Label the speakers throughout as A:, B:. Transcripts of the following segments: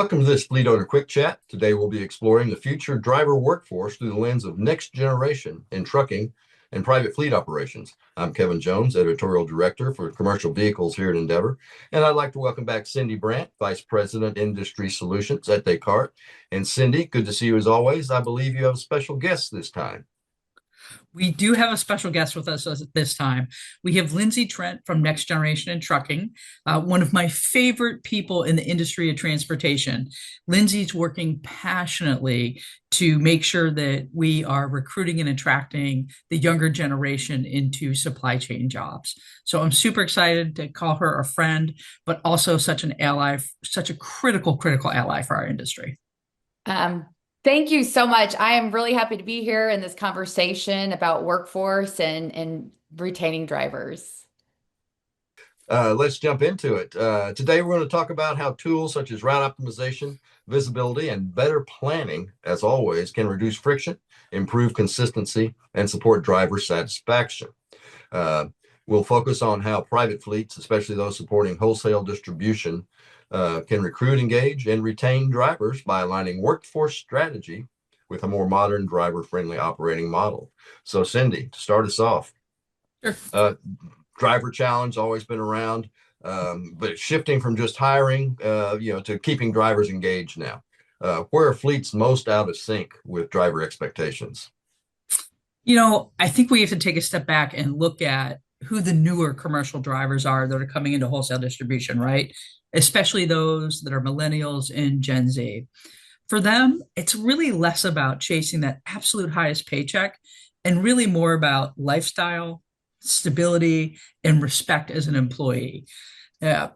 A: Welcome to this Fleet Owner Quick Chat. Today we'll be exploring the future driver workforce through the lens of next generation in trucking and private fleet operations. I'm Kevin Jones, Editorial Director for Commercial Vehicles here at Endeavor, and I'd like to welcome back Cyndi Brandt, Vice President, Industry Solutions at Descartes. And Cyndi, good to see you as always. I believe you have a special guest this time.
B: We do have a special guest with us this time. We have Lindsey Trent from Next Generation in Trucking, one of my favorite people in the industry of transportation. Lindsey's working passionately to make sure that we are recruiting and attracting the younger generation into supply chain jobs. So I'm super excited to call her a friend, but also such an ally, such a critical ally for our industry.
C: Um, Thank you so much. I am really happy to be here in this conversation about workforce and retaining drivers.
A: Let's jump into it. Today we're going to talk about how tools such as route optimization, visibility, and better planning, as always, can reduce friction, improve consistency, and support driver satisfaction. We'll focus on how private fleets, especially those supporting wholesale distribution, can recruit, engage, and retain drivers by aligning workforce strategy with a more modern driver-friendly operating model. So, Cyndi, to start us off,
B: Sure.
A: driver challenge always been around, but shifting from just hiring, to keeping drivers engaged now. Where are fleets most out of sync with driver expectations?
B: I think we have to take a step back and look at who the newer commercial drivers are that are coming into wholesale distribution, right? Especially those that are millennials and Gen Z. For them, it's really less about chasing that absolute highest paycheck and really more about lifestyle, stability, and respect as an employee.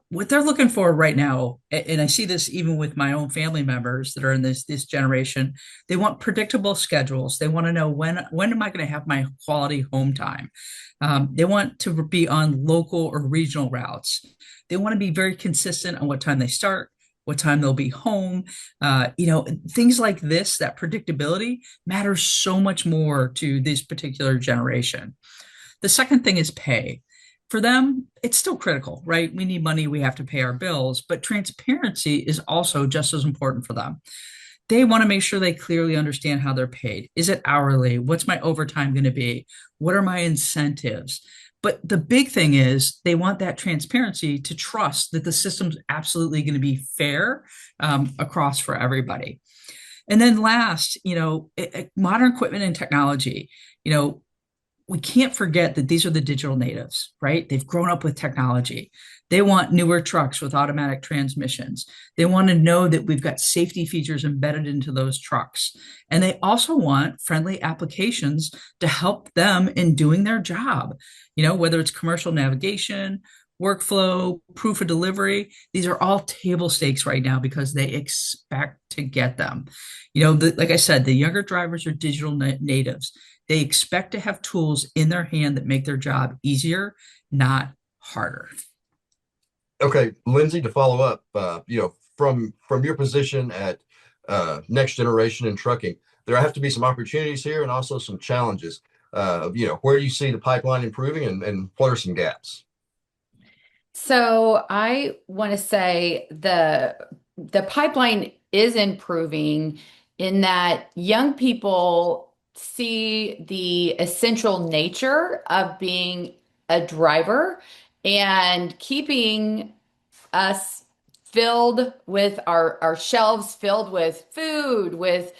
B: What they're looking for right now, and I see this even with my own family members that are in this generation, they want predictable schedules. They want to know when am I going to have my quality home time. They want to be on local or regional routes. They want to be very consistent on what time they start, what time they'll be home. Things like this, that predictability matters so much more to this particular generation. The second thing is pay. For them, it's still critical, right? We need money, we have to pay our bills, but transparency is also just as important for them. They want to make sure they clearly understand how they're paid. Is it hourly? What's my overtime going to be? What are my incentives? But the big thing is they want that transparency to trust that the system's absolutely going to be fair across for everybody. And then last, modern equipment and technology, we can't forget that these are the digital natives, right? They've grown up with technology. They want newer trucks with automatic transmissions. They want to know that we've got safety features embedded into those trucks. And they also want friendly applications to help them in doing their job, whether it's commercial navigation, workflow, proof of delivery. These are all table stakes right now because they expect to get them. Like I said, the younger drivers are digital natives. They expect to have tools in their hand that make their job easier, not harder.
A: Okay, Lindsey, to follow up, from your position at Next Generation in Trucking, there have to be some opportunities here and also some challenges. Where do you see the pipeline improving and what are some gaps?
C: So I want to say the pipeline is improving in that young people see the essential nature of being a driver and keeping us filled with our shelves filled with food, with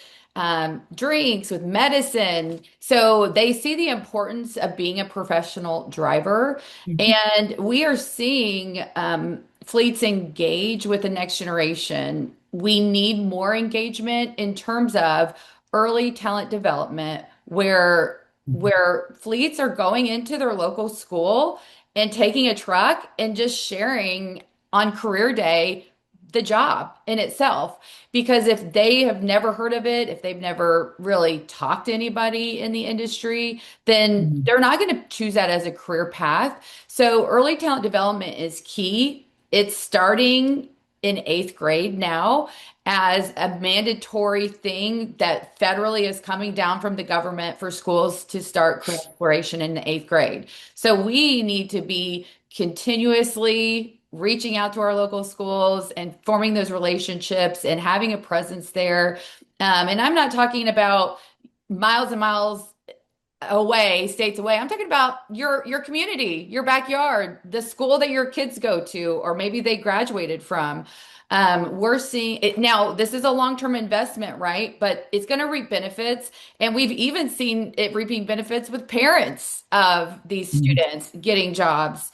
C: drinks, with medicine. So they see the importance of being a professional driver.
B: Mhm.
C: And we are seeing fleets engage with the next generation. We need more engagement in terms of early talent development where fleets are going into their local school and taking a truck and just sharing on career day the job in itself. Because if they have never heard of it, if they've never really talked to anybody in the industry, then
B: Mhm.
C: they're not going to choose that as a career path. So early talent development is key. It's starting in eighth grade now as a mandatory thing that federally is coming down from the government for schools to start career exploration in the eighth grade. So we need to be continuously reaching out to our local schools and forming those relationships and having a presence there. And I'm not talking about miles and miles away, states away. I'm talking about your community, your backyard, the school that your kids go to, or maybe they graduated from. We're seeing it now. This is a long-term investment, right? But it's going to reap benefits, and we've even seen it reaping benefits with parents of these
B: Mhm.
C: students getting jobs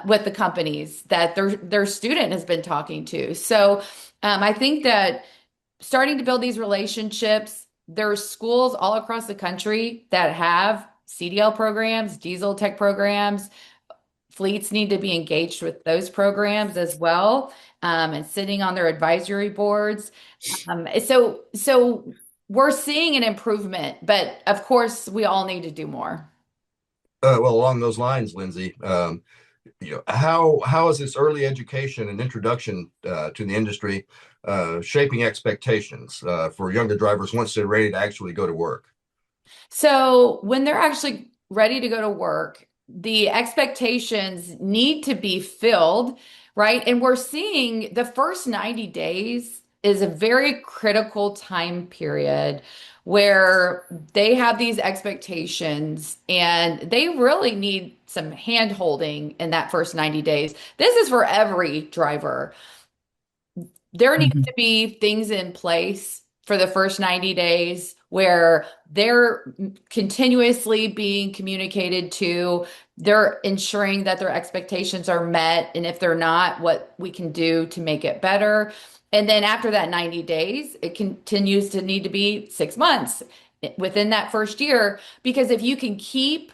C: with the companies that their student has been talking to. So I think that starting to build these relationships. There's schools all across the country that have CDL programs, diesel tech programs. Fleets need to be engaged with those programs as well, and sitting on their advisory boards. So we're seeing an improvement, but of course, we all need to do more.
A: Well, along those lines, Lindsey, how is this early education and introduction to the industry shaping expectations for younger drivers once they're ready to actually go to work?
C: So when they're actually ready to go to work, the expectations need to be filled, right? And we're seeing the first 90 days is a very critical time period where they have these expectations and they really need some hand holding in that first 90 days. This is for every driver. There needs
B: Mhm.
C: to be things in place for the first 90 days where they're continuously being communicated to, they're ensuring that their expectations are met, and if they're not, what we can do to make it better. And then after that 90 days, it continues to need to be 6 months within that first year, because if you can keep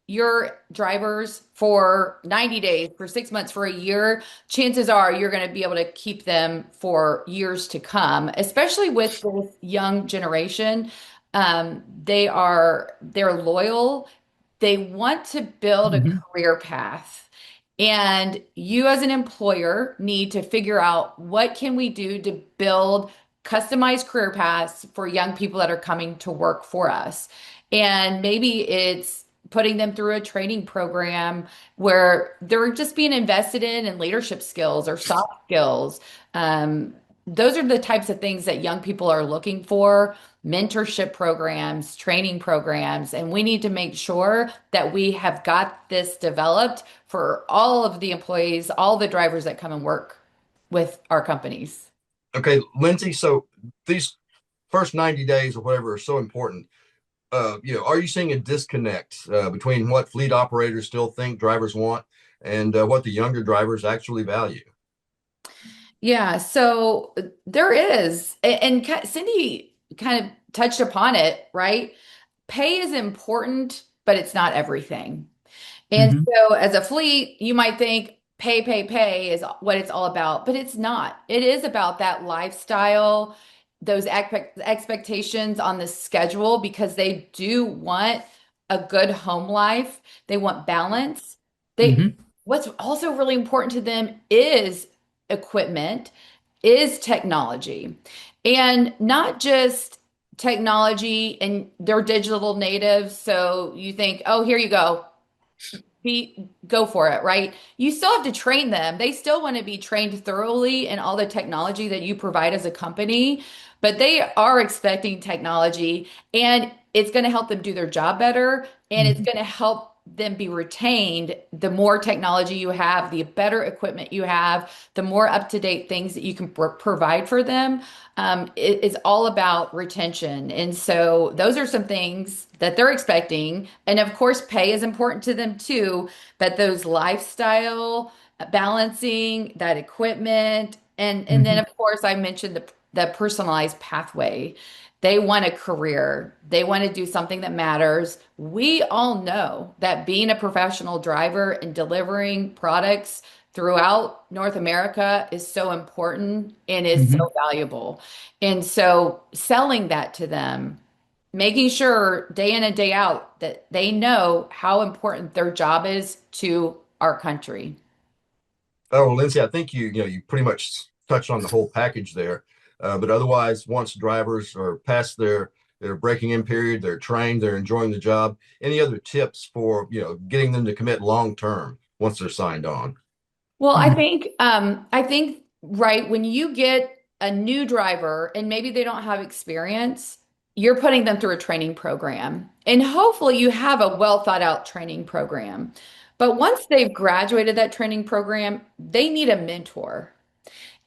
C: your drivers for 90 days, for 6 months, for a year, chances are you're going to be able to keep them for years to come, especially with this young generation. They're loyal. They want to build a
B: Mhm.
C: career path. And you as an employer need to figure out what can we do to build customized career paths for young people that are coming to work for us. And maybe it's putting them through a training program where they're just being invested in leadership skills or soft skills. Um, those are the types of things that young people are looking for, mentorship programs, training programs, and we need to make sure that we have got this developed for all of the employees, all the drivers that come and work with our companies.
A: Okay, Lindsey, so these first 90 days or whatever are so important. Are you seeing a disconnect between what fleet operators still think drivers want and what the younger drivers actually value?
C: Yeah, so there is, and Cyndi kind of touched upon it, right? Pay is important, but it's not everything. And
B: Mhm.
C: so, as a fleet, you might think pay is what it's all about, but it's not. It is about that lifestyle, those expectations on the schedule, because they do want a good home life. They want balance. They,
B: Mhm.
C: what's also really important to them is equipment, is technology, and not just technology and they're digital natives. So you think, oh, here you go, go for it, right? You still have to train them. They still want to be trained thoroughly in all the technology that you provide as a company, but they are expecting technology, and it's going to help them do their job better, and it's
B: Mhm.
C: going to help them be retained. The more technology you have, the better equipment you have, the more up-to-date things that you can provide for them. It is all about retention. And so those are some things that they're expecting. And of course, pay is important to them too, but those lifestyle balancing, that equipment, and then
B: Mhm.
C: of course I mentioned the personalized pathway. They want a career. They want to do something that matters. We all know that being a professional driver and delivering products throughout North America is so important and is so
B: Mhm.
C: valuable. And so selling that to them, making sure day in and day out that they know how important their job is to our country.
A: Oh, well, Lindsey, I think you pretty much touched on the whole package there. But otherwise, once drivers are past their breaking in period, they're trained, they're enjoying the job. Any other tips for getting them to commit long term once they're signed on?
C: Well, I
B: Mhm.
C: think right when you get a new driver and maybe they don't have experience, you're putting them through a training program. And hopefully you have a well thought out training program. But once they've graduated that training program, they need a mentor.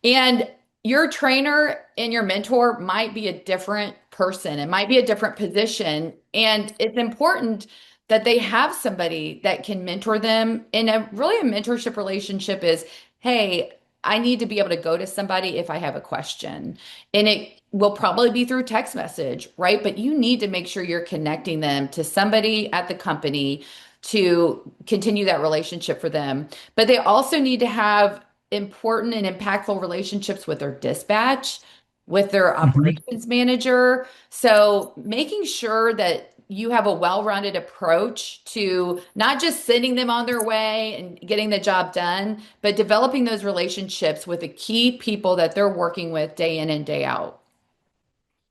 C: And your trainer and your mentor might be a different person. It might be a different position. And it's important that they have somebody that can mentor them. And really, a mentorship relationship is, hey, I need to be able to go to somebody if I have a question. And it will probably be through text message, right? But you need to make sure you're connecting them to somebody at the company to continue that relationship for them. But they also need to have important and impactful relationships with their dispatch, with their
B: Mhm.
C: operations manager. So making sure that you have a well-rounded approach to not just sending them on their way and getting the job done, but developing those relationships with the key people that they're working with day in and day out.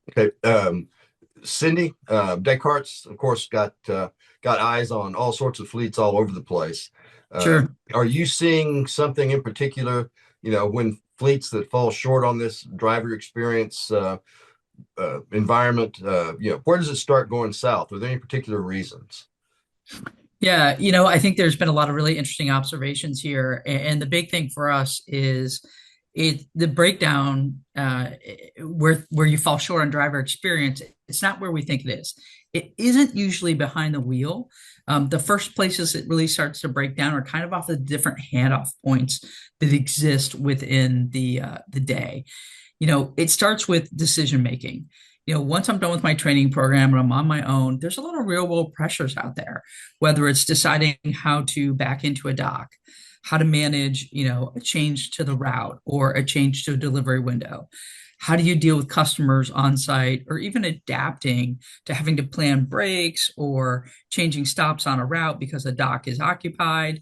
A: Okay. Cyndi, Descartes, of course, got eyes on all sorts of fleets all over the place.
B: Sure.
A: Are you seeing something in particular, when fleets that fall short on this driver experience environment, where does it start going south? Are there any particular reasons?
B: Yeah, I think there's been a lot of really interesting observations here, and the big thing for us is the breakdown where you fall short on driver experience. It's not where we think it is. It isn't usually behind the wheel. The first places it really starts to break down are kind of off the different handoff points that exist within the day. It starts with decision making. Once I'm done with my training program and I'm on my own, there's a lot of real world pressures out there, whether it's deciding how to back into a dock, how to manage, a change to the route or a change to a delivery window. How do you deal with customers on site or even adapting to having to plan breaks or changing stops on a route because a dock is occupied?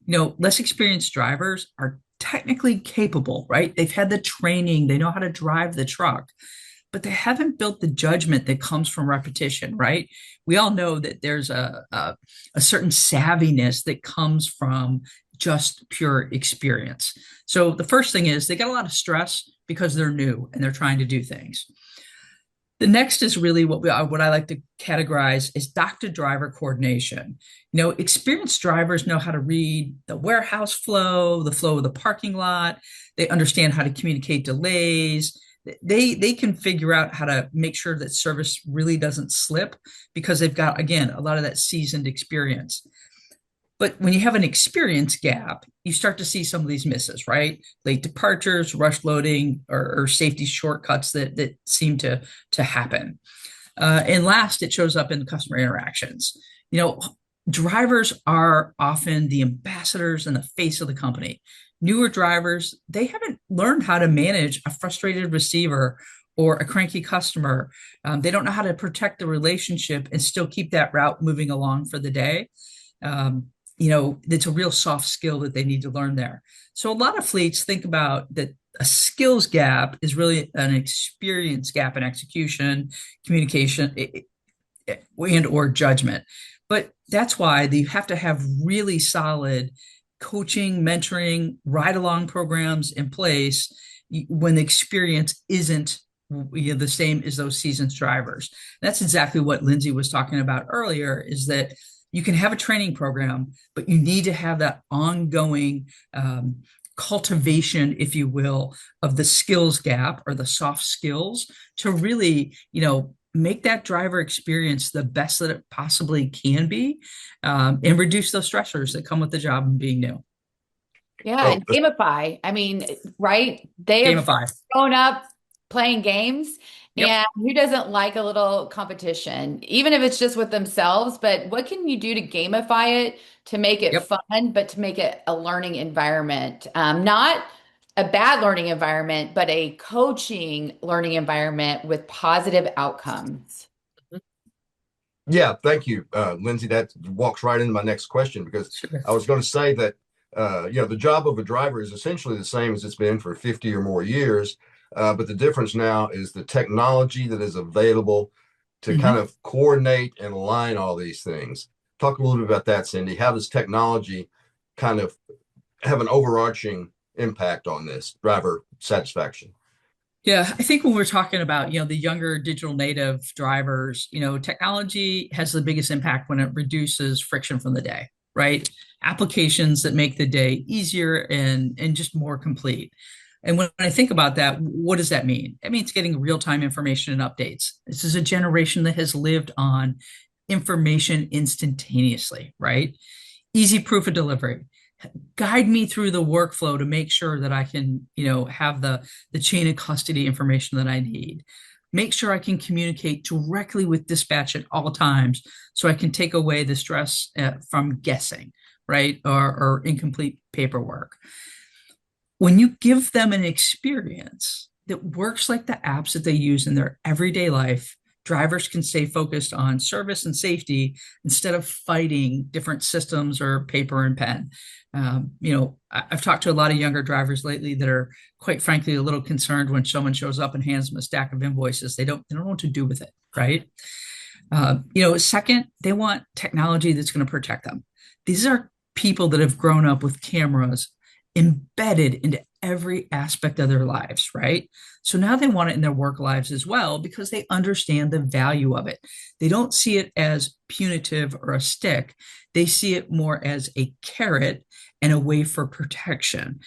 B: Less experienced drivers are technically capable, right? They've had the training, they know how to drive the truck, but they haven't built the judgment that comes from repetition, right? We all know that there's a certain savviness that comes from just pure experience. So the first thing is they got a lot of stress because they're new and they're trying to do things. The next is really what I like to categorize as doctor driver coordination. Experienced drivers know how to read the warehouse flow, the flow of the parking lot. They understand how to communicate delays. They can figure out how to make sure that service really doesn't slip because they've got, again, a lot of that seasoned experience. But when you have an experience gap, you start to see some of these misses, right? Late departures, rush loading, or safety shortcuts that seem to happen. And last, it shows up in customer interactions. You know, Drivers are often the ambassadors and the face of the company. Newer drivers, they haven't learned how to manage a frustrated receiver or a cranky customer. They don't know how to protect the relationship and still keep that route moving along for the day. It's a real soft skill that they need to learn there. So a lot of fleets think about that a skills gap is really an experience gap in execution, communication, and or judgment. But that's why you have to have really solid coaching, mentoring, ride along programs in place when the experience isn't the same as those seasoned drivers. That's exactly what Lindsey was talking about earlier, is that you can have a training program, but you need to have that ongoing cultivation, if you will, of the skills gap or the soft skills to really, make that driver experience the best that it possibly can be, and reduce those stressors that come with the job and being new.
C: Yeah,
A: Oh,
C: and gamify. I mean, right? They have
B: Gamify.
C: grown up playing games,
B: Yep.
C: and who doesn't like a little competition, even if it's just with themselves? But what can you do to gamify it to make it
B: Yep.
C: fun, but to make it a learning environment? Not a bad learning environment, but a coaching learning environment with positive outcomes.
A: yeah, thank you, Lindsey. That walks right into my next question because
B: Sure.
A: I was going to say that the job of a driver is essentially the same as it's been for 50 or more years, but the difference now is the technology that is available to kind
B: Mhm.
A: of coordinate and align all these things. Talk a little bit about that, Cyndi. How does technology kind of have an overarching impact on this driver satisfaction?
B: Yeah, I think when we're talking about, the younger digital native drivers, technology has the biggest impact when it reduces friction from the day, right? Applications that make the day easier and just more complete. And when I think about that, what does that mean? It means getting real-time information and updates. This is a generation that has lived on information instantaneously, right? Easy proof of delivery. Guide me through the workflow to make sure that I can, have the chain of custody information that I need. Make sure I can communicate directly with dispatch at all times so I can take away the stress from guessing, right? Or incomplete paperwork. When you give them an experience that works like the apps that they use in their everyday life, drivers can stay focused on service and safety instead of fighting different systems or paper and pen. I've talked to a lot of younger drivers lately that are, quite frankly, a little concerned when someone shows up and hands them a stack of invoices. They don't know what to do with it, right? Second, they want technology that's going to protect them. These are people that have grown up with cameras embedded into every aspect of their lives, right? So now they want it in their work lives as well because they understand the value of it. They don't see it as punitive or a stick. They see it more as a carrot and a way for protection.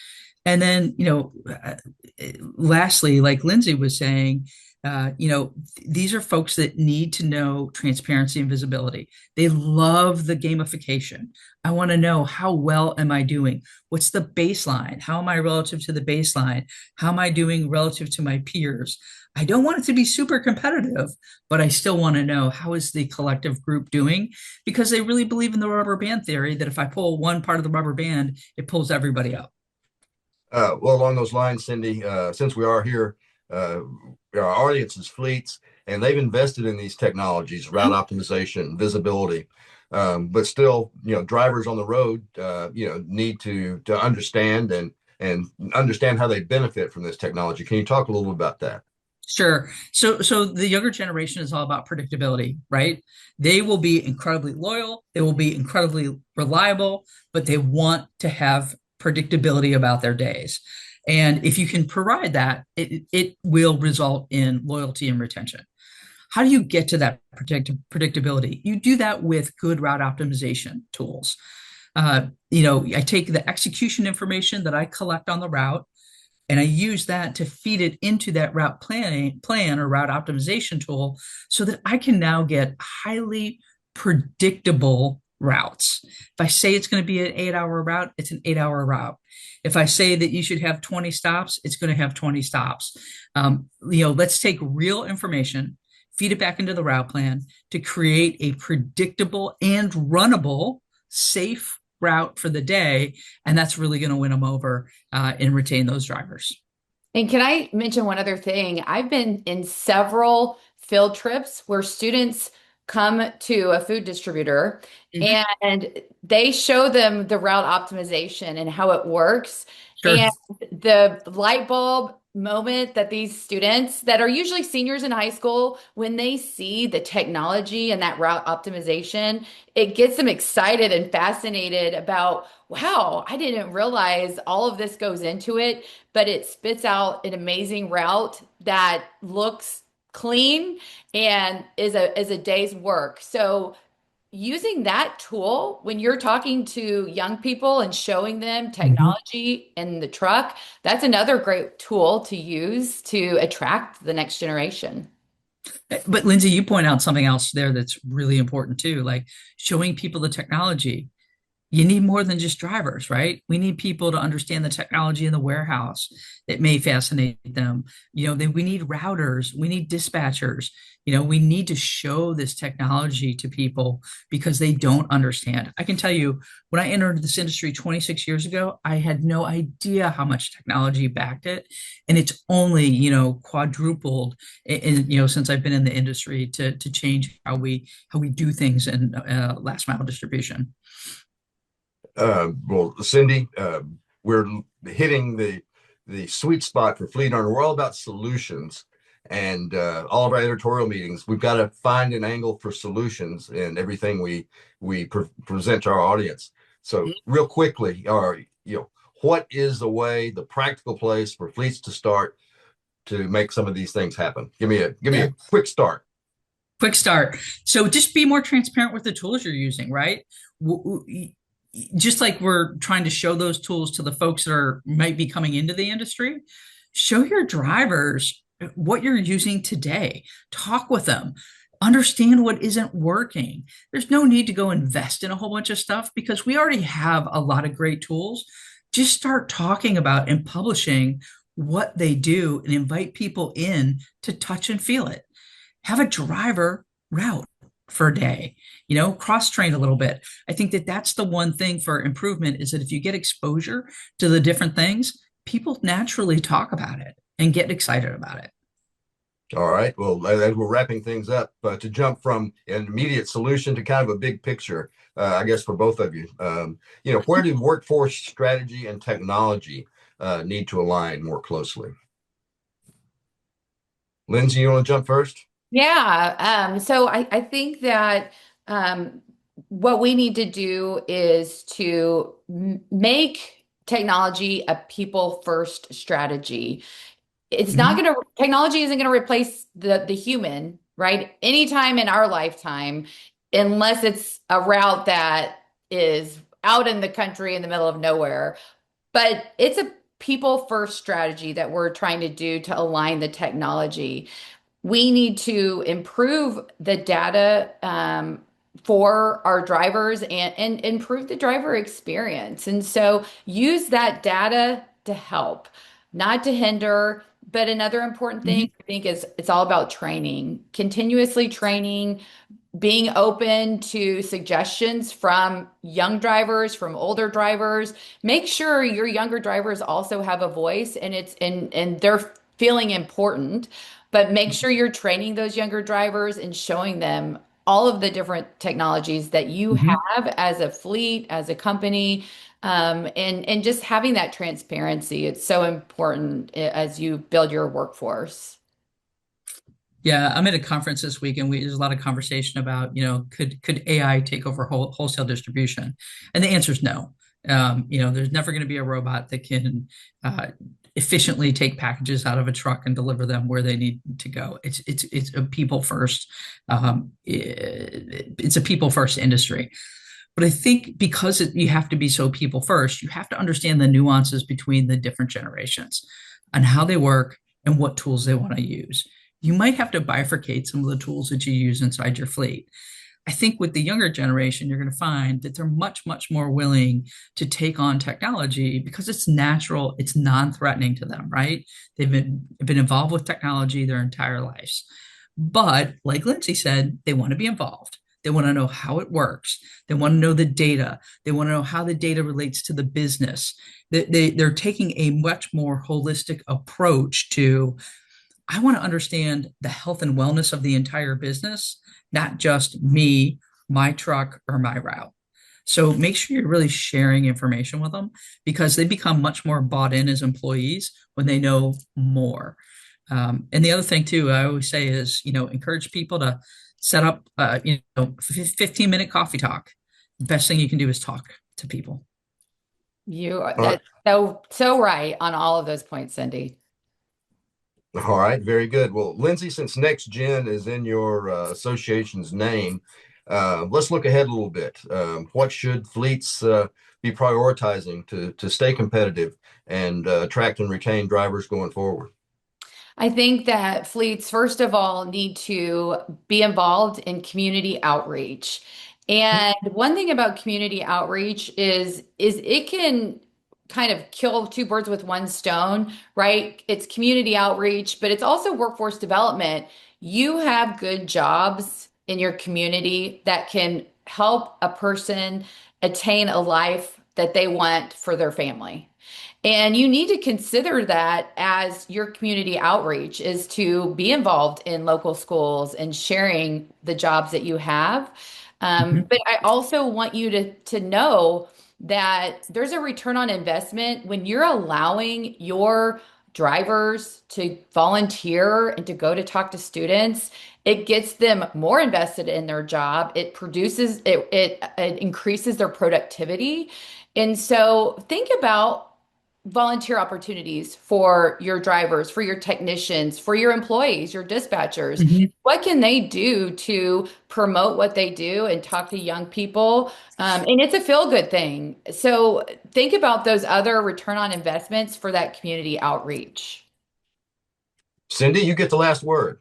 B: And then, lastly, like Lindsey was saying, these are folks that need to know transparency and visibility. They love the gamification. I want to know, how well am I doing? What's the baseline? How am I relative to the baseline? How am I doing relative to my peers? I don't want it to be super competitive, but I still want to know, how is the collective group doing? Because they really believe in the rubber band theory that if I pull one part of the rubber band, it pulls everybody up.
A: Well, along those lines, Cyndi, since we are here, our audience is fleets, and they've invested in these technologies, route optimization, visibility. But still, drivers on the road, need to understand and understand how they benefit from this technology. Can you talk a little bit about that?
B: Sure. So the younger generation is all about predictability, right? They will be incredibly loyal, they will be incredibly reliable, but they want to have predictability about their days. And if you can provide that, it will result in loyalty and retention. How do you get to that predictability? You do that with good route optimization tools. I take the execution information that I collect on the route, and I use that to feed it into that route plan or route optimization tool so that I can now get highly predictable routes. If I say it's going to be an 8-hour route, it's an 8-hour route. If I say that you should have 20 stops, it's going to have 20 stops. Let's take real information, feed it back into the route plan to create a predictable and runnable, safe route for the day. And that's really going to win them over and retain those drivers.
C: And can I mention one other thing? I've been in several field trips where students come to a food distributor and they show them the route optimization and how it works.
B: Sure.
C: And the light bulb moment that these students that are usually seniors in high school, when they see the technology and that route optimization, it gets them excited and fascinated about, wow, I didn't realize all of this goes into it, but it spits out an amazing route that looks clean and is a day's work. So using that tool when you're talking to young people and showing them technology in the truck, that's another great tool to use to attract the next generation.
B: But Lindsey, you point out something else there that's really important too, like showing people the technology. You need more than just drivers, right? We need people to understand the technology in the warehouse that may fascinate them. We need routers, we need dispatchers. We need to show this technology to people because they don't understand. I can tell you, when I entered this industry 26 years ago, I had no idea how much technology backed it. And it's only, quadrupled since I've been in the industry to change how we do things in last mile distribution.
A: Well, Cyndi, we're hitting the sweet spot for Fleet Owner. We're all about solutions, and all of our editorial meetings, we've got to find an angle for solutions in everything we present to our audience. So, real quickly, what is the practical place for fleets to start to make some of these things happen? Give me a quick start.
B: Quick start. So just be more transparent with the tools you're using, right? Just like we're trying to show those tools to the folks that might be coming into the industry, show your drivers what you're using today. Talk with them. Understand what isn't working. There's no need to go invest in a whole bunch of stuff because we already have a lot of great tools. Just start talking about and publishing what they do and invite people in to touch and feel it. Have a driver route for a day, cross train a little bit. I think that that's the one thing for improvement is that if you get exposure to the different things, people naturally talk about it and get excited about it.
A: All right. Well, as we're wrapping things up, to jump from an immediate solution to kind of a big picture, I guess for both of you, where do workforce strategy and technology need to align more closely? Lindsey, you want to jump first?
C: Yeah. So I think that what we need to do is to make technology a people first strategy. It's not
B: Mhm.
C: going to, technology isn't going to replace the human, right? Anytime in our lifetime, unless it's a route that is out in the country in the middle of nowhere. But it's a people first strategy that we're trying to do to align the technology. We need to improve the data for our drivers and improve the driver experience. And so use that data to help, not to hinder. But another important thing
B: Mhm.
C: I think is it's all about training, continuously training, being open to suggestions from young drivers, from older drivers. Make sure your younger drivers also have a voice and they're feeling important, but make sure you're training those younger drivers and showing them all of the different technologies that you
B: Mhm.
C: have as a fleet, as a company, and just having that transparency. It's so important as you build your workforce.
B: Yeah, I'm at a conference this week, and there's a lot of conversation about, could AI take over wholesale distribution? And the answer is no. There's never going to be a robot that can efficiently take packages out of a truck and deliver them where they need to go. It's a people first. It's a people first industry. But I think because you have to be so people first, you have to understand the nuances between the different generations and how they work and what tools they want to use. You might have to bifurcate some of the tools that you use inside your fleet. I think with the younger generation, you're going to find that they're much, much more willing to take on technology because it's natural, it's non-threatening to them, right? They've been involved with technology their entire lives. But like Lindsey said, they want to be involved. They want to know how it works. They want to know the data. They want to know how the data relates to the business. They're taking a much more holistic approach to I want to understand the health and wellness of the entire business, not just me, my truck, or my route. So make sure you're really sharing information with them because they become much more bought in as employees when they know more. And the other thing too, I always say is, encourage people to set up, 15-minute coffee talk. The best thing you can do is talk to people.
A: All right.
C: That's so right on all of those points, Cindy.
A: All right, very good. Well, Lindsey, since Next Gen is in your association's name, let's look ahead a little bit. What should fleets be prioritizing to stay competitive and attract and retain drivers going forward?
C: I think that fleets, first of all, need to be involved in community outreach. And one thing about community outreach is it can kind of kill two birds with one stone, right? It's community outreach, but it's also workforce development. You have good jobs in your community that can help a person attain a life that they want for their family. And you need to consider that as your community outreach is to be involved in local schools and sharing the jobs that you have.
B: Mhm.
C: But I also want you to know that there's a return on investment when you're allowing your drivers to volunteer and to go to talk to students. It gets them more invested in their job. It increases their productivity. And so think about volunteer opportunities for your drivers, for your technicians, for your employees, your dispatchers.
B: Mhm.
C: What can they do to promote what they do and talk to young people? And it's a feel-good thing. So think about those other return on investments for that community outreach.
A: Cyndi, you get the last word.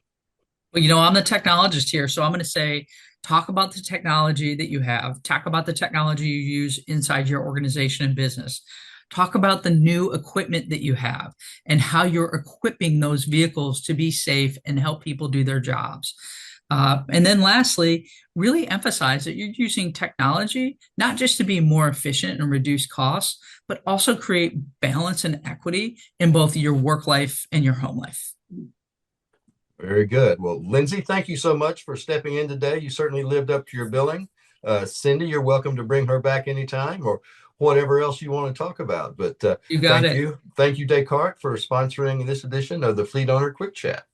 B: Well, I'm the technologist here, so I'm going to say talk about the technology that you have, talk about the technology you use inside your organization and business. Talk about the new equipment that you have and how you're equipping those vehicles to be safe and help people do their jobs. And then lastly, really emphasize that you're using technology not just to be more efficient and reduce costs, but also create balance and equity in both your work life and your home life.
A: Very good. Well, Lindsey, thank you so much for stepping in today. You certainly lived up to your billing. Cyndi, you're welcome to bring her back anytime or whatever else you want to talk about. But
B: You got
A: thank
B: it.
A: you. Thank you, Descartes, for sponsoring this edition of the Fleet Owner Quick Chat.